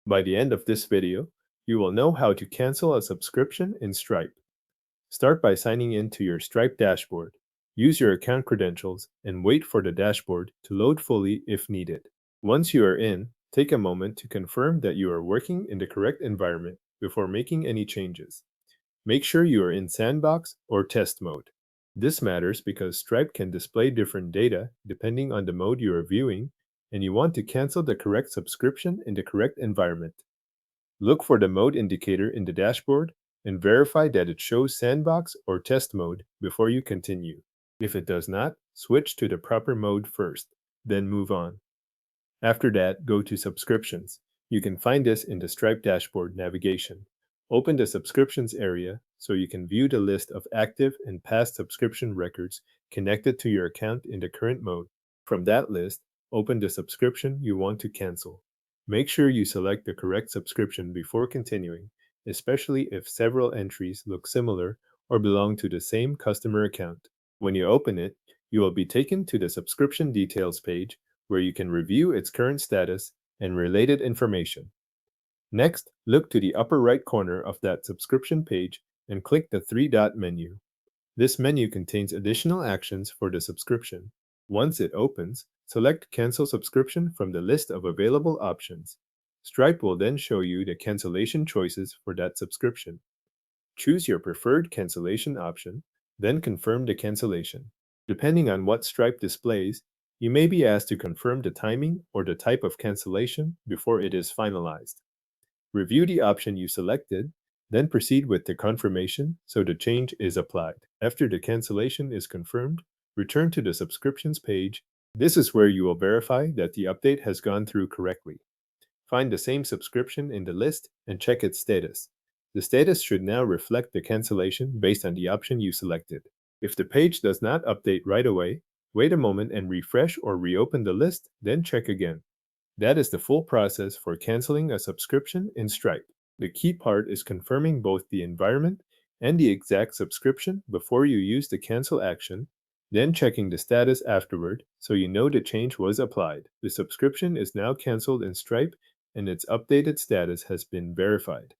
By the end of this video, you will know how to cancel a subscription in Stripe. Start by signing in to your Stripe dashboard. Use your account credentials and wait for the dashboard to load fully if needed. Once you are in, take a moment to confirm that you are working in the correct environment before making any changes. Make sure you are in sandbox or test mode. This matters because Stripe can display different data depending on the mode you are viewing, and you want to cancel the correct subscription in the correct environment. Look for the mode indicator in the dashboard and verify that it shows sandbox or test mode before you continue. If it does not, switch to the proper mode first, then move on. After that, go to subscriptions. You can find this in the Stripe dashboard navigation. Open the subscriptions area so you can view the list of active and past subscription records connected to your account in the current mode. From that list, open the subscription you want to cancel. Make sure you select the correct subscription before continuing, especially if several entries look similar or belong to the same customer account. When you open it, you will be taken to the subscription details page where you can review its current status and related information. Next, look to the upper right corner of that subscription page and click the three-dot menu. This menu contains additional actions for the subscription. Once it opens, select Cancel Subscription from the list of available options. Stripe will then show you the cancellation choices for that subscription. Choose your preferred cancellation option, then confirm the cancellation. Depending on what Stripe displays, you may be asked to confirm the timing or the type of cancellation before it is finalized. Review the option you selected, then proceed with the confirmation so the change is applied. After the cancellation is confirmed, return to the subscriptions page. This is where you will verify that the update has gone through correctly. Find the same subscription in the list and check its status. The status should now reflect the cancellation based on the option you selected. If the page does not update right away, wait a moment and refresh or reopen the list, then check again. That is the full process for canceling a subscription in Stripe. The key part is confirming both the environment and the exact subscription before you use the cancel action, then checking the status afterward so you know the change was applied. The subscription is now canceled in Stripe and its updated status has been verified.